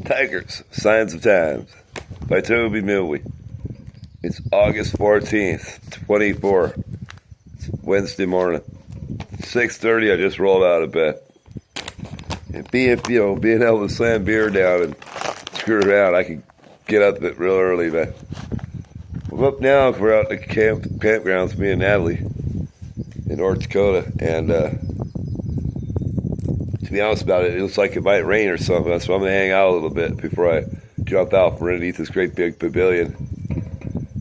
Tigers, Signs of Times by Toby Milwee. It's August 14th, 24. It's Wednesday morning. 6:30, I just rolled out of bed. And being able to slam beer down and screw around, I can get up a bit real early, man. I'm up now. We're out at the campgrounds, me and Natalie, in North Dakota, and to be honest about it, it looks like it might rain or something, so I'm going to hang out a little bit before I jump out from underneath this great big pavilion.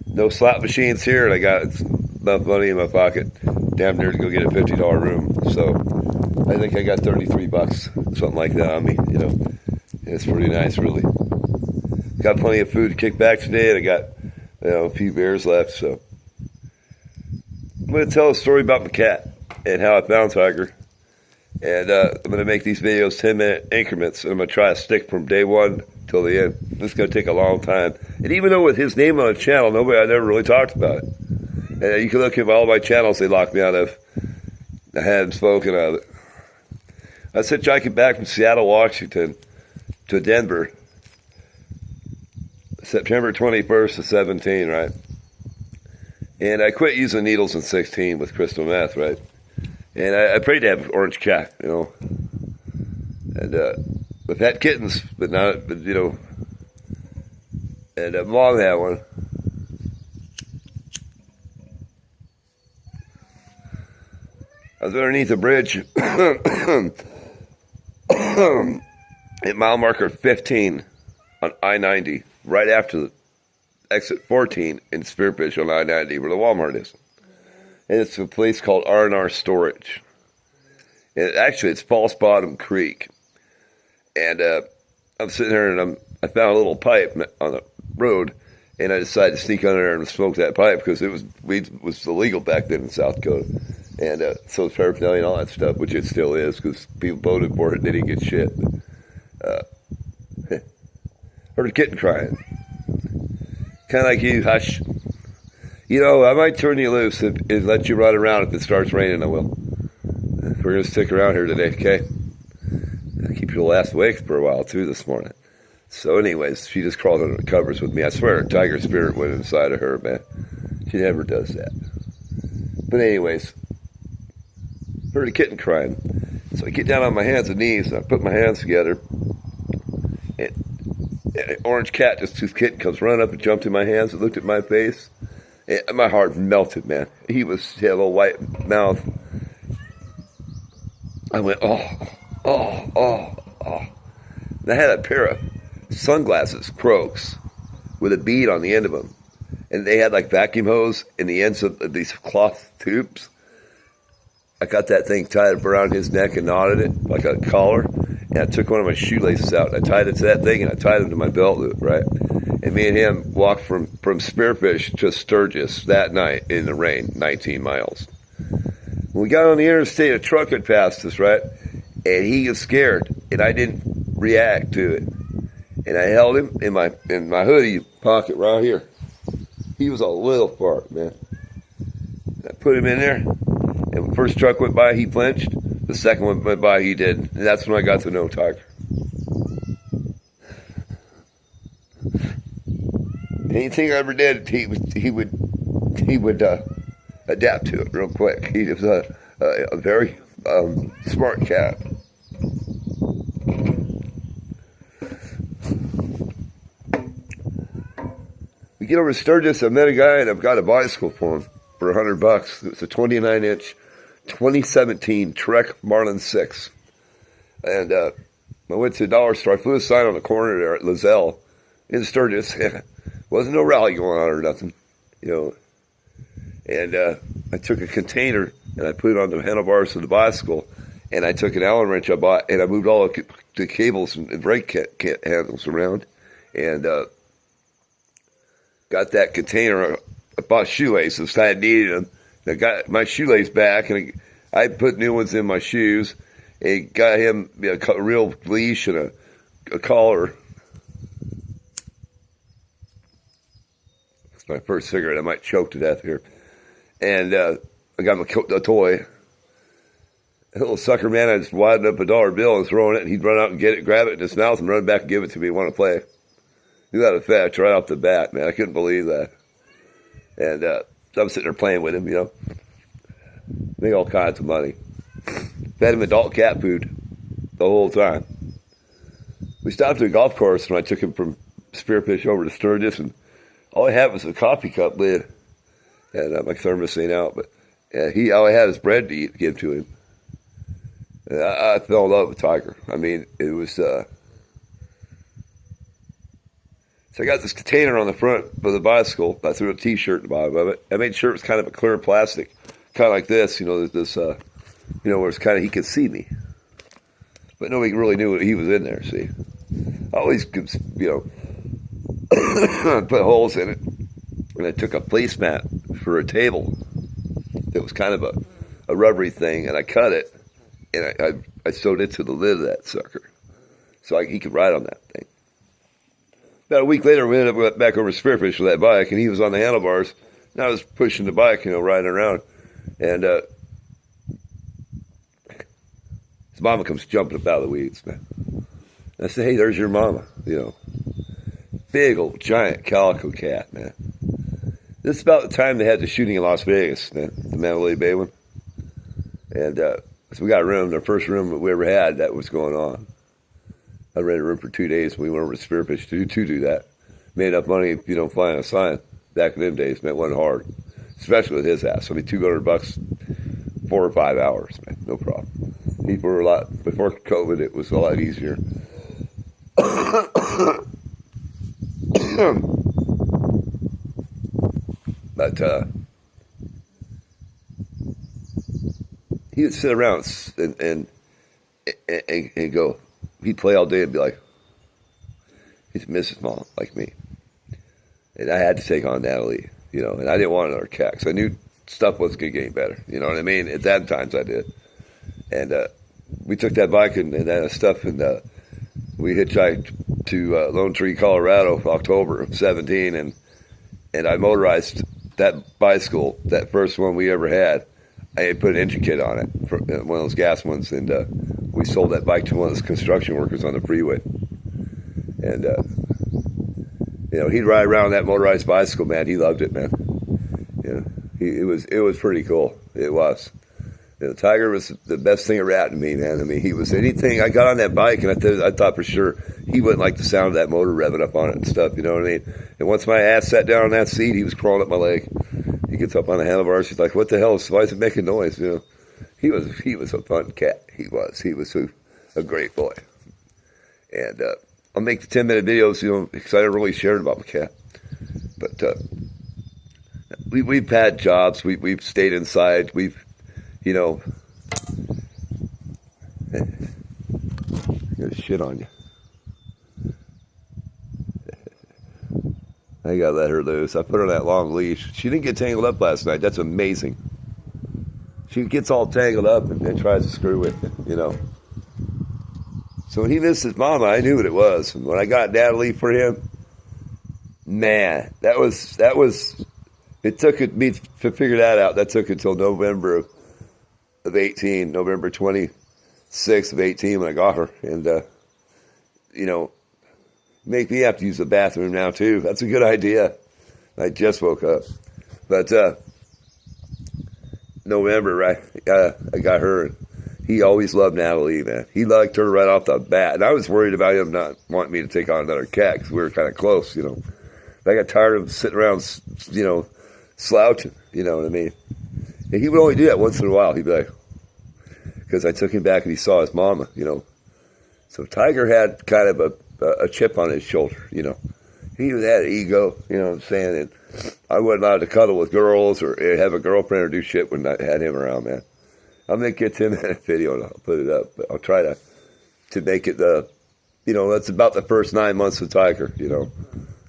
No slot machines here, and I got enough money in my pocket, damn near to go get a $50 room, so I think I got $33, something like that on me, you know. It's pretty nice, really. Got plenty of food to kick back today, and I got, a few beers left, so. I'm going to tell a story about my cat and how I found Tiger. And I'm going to make these videos 10-minute increments, and I'm going to try to stick from day one till the end. This is going to take a long time. And even though with his name on the channel, I never really talked about it. And you can look at all my channels they locked me out of. I hadn't spoken of it. I sent Jackie back from Seattle, Washington to Denver, September 21st to 17, right? And I quit using needles in 16 with crystal meth, right? And I prayed to have an orange cat, And I've had kittens, but and Mom had one. I was underneath a bridge at mile marker 15 on I-90, right after the exit 14 in Spearfish on I-90, where the Walmart is. And it's a place called R&R Storage. And actually, it's False Bottom Creek. And I'm sitting there, and I found a little pipe on the road, and I decided to sneak under there and smoke that pipe because weed was illegal back then in South Dakota. And so it's paraphernalia and all that stuff, which it still is because people voted for it and they didn't get shit. Heard a kitten crying. Kind of like you, hush. I might turn you loose and let you run around if it starts raining, I will. We're going to stick around here today, okay? I'll keep your last awake for a while, too, this morning. So anyways, she just crawled under the covers with me. I swear, a tiger spirit went inside of her, man. She never does that. But anyways, heard a kitten crying. So I get down on my hands and knees, and I put my hands together. And an orange cat, this kitten, comes running up and jumped in my hands and looked at my face. And my heart melted, man. He had a little white mouth. I went, oh. And I had a pair of sunglasses, Crocs, with a bead on the end of them. And they had like vacuum hose in the ends of these cloth tubes. I got that thing tied up around his neck and knotted it like a collar. And I took one of my shoelaces out and I tied it to that thing and I tied it to my belt loop, right? And me and him walked from Spearfish to Sturgis that night in the rain, 19 miles. When we got on the interstate, a truck had passed us, right? And he was scared, and I didn't react to it. And I held him in my hoodie pocket right here. He was a little fart, man. And I put him in there, and when the first truck went by, he flinched. The second one went by, he didn't. And that's when I got to know Tiger. Anything I ever did, he would adapt to it real quick. He was a very smart cat. We get over to Sturgis, I met a guy, and I've got a bicycle for him for $100. It's a 29-inch 2017 Trek Marlin 6. And I went to the dollar store. I flew a sign on the corner there at Lozelle in Sturgis. Wasn't no rally going on or nothing, And I took a container and I put it on the handlebars of the bicycle, and I took an Allen wrench I bought and I moved all the cables and brake handles around, and got that container. I bought shoelaces. I needed them. I got my shoelace back, and I put new ones in my shoes, and got him a real leash and a collar. It's my first cigarette. I might choke to death here. And I got him a toy. A little sucker man, I just widened up a dollar bill and throwing it, and he'd run out and get it, grab it in his mouth, and run back and give it to me. Want to play? Knew that effect right off the bat, man. I couldn't believe that. And I'm sitting there playing with him, you know. Make all kinds of money. Fed him adult cat food the whole time. We stopped at a golf course, and I took him from Spearfish over to Sturgis, and all I had was a coffee cup lid, and my thermos ain't out, but all I had was bread to eat, give to him. And I fell in love with Tiger. I mean, it was, so I got this container on the front of the bicycle. I threw a t-shirt in the bottom of it. I made sure it was kind of a clear plastic, kind of like this, you know, this, you know, where it's kind of, he could see me. But nobody really knew he was in there, see. I always, you know, put holes in it. And I took a placemat for a table that was kind of a rubbery thing, and I cut it, and I sewed it to the lid of that sucker so he could ride on that thing. About a week later, we ended up back over to Spearfish with that bike, and he was on the handlebars, and I was pushing the bike, you know, riding around, and his mama comes jumping up out of the weeds, man. And I said, hey, there's your mama, you know. Big old giant calico cat, man. This is about the time they had the shooting in Las Vegas, man, the Mandalay Bay one. And so we got a room, the first room that we ever had that was going on. I rented a room for 2 days, and we went over to Spearfish to do that. Made enough money, you know, flying a sign back in them days, man. It wasn't hard, especially with his ass. I mean, $200, 4 or 5 hours, man, no problem. People were a lot, before COVID, it was a lot easier. But he would sit around and go, he'd play all day and be like, he's Mrs. Mom, like me. And I had to take on Natalie, you know, and I didn't want another cat, because I knew stuff wasn't going to get any better, you know what I mean? At that times I did. And we took that bike and that stuff, and we hitchhiked to Lone Tree, Colorado, October of 17, and I motorized that bicycle, that first one we ever had. I put an engine kit on it, one of those gas ones, and we sold that bike to one of those construction workers on the freeway. And, you know, he'd ride around that motorized bicycle, man. He loved it, man. You know, it was pretty cool. It was. You know, Tiger was the best thing ever happened to me, man. I mean, he was anything. I got on that bike, and I thought for sure he wouldn't like the sound of that motor revving up on it and stuff, you know what I mean? And once my ass sat down on that seat, he was crawling up my leg. He gets up on the handlebars. He's like, what the hell? Why is it making noise? You know, he was a fun cat. He was a great boy. And I'll make the 10-minute videos, you know, because I never really shared about my cat. But we've had jobs. We've stayed inside. We've, you know, I'm gonna shit on you. I gotta let her loose. I put her on that long leash. She didn't get tangled up last night. That's amazing. She gets all tangled up and tries to screw with it, you know. So when he missed his mama, I knew what it was. And when I got Natalie for him, man, that was. It took me to figure that out. That took until November of 18, November 26th of 18 when I got her. And, you know, make me have to use the bathroom now, too. That's a good idea. I just woke up. But November, right, I got her. And he always loved Natalie, man. He liked her right off the bat. And I was worried about him not wanting me to take on another cat because we were kind of close, you know. But I got tired of sitting around, you know, slouching, you know what I mean? And he would only do that once in a while. He'd be like, because I took him back and he saw his mama, you know. So Tiger had kind of a chip on his shoulder, you know. He had an ego, you know what I'm saying? And I wasn't allowed to cuddle with girls or have a girlfriend or do shit when I had him around, man. I'll make it 10-minute video and I'll put it up. But I'll try to make it, you know, that's about the first 9 months of Tiger, you know.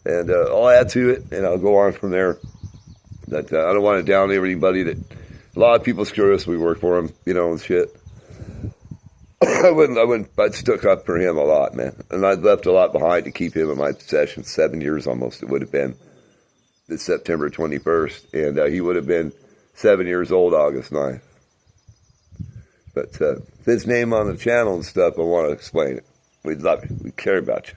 And I'll add to it and I'll go on from there. But I don't want to down anybody that, a lot of people screw us, we work for them, you know, and shit. I'd stuck up for him a lot, man. And I'd left a lot behind to keep him in my possession. 7 years almost it would have been, this September 21st. And he would have been 7 years old August 9th. But his name on the channel and stuff, I want to explain it. We'd love you. We care about you.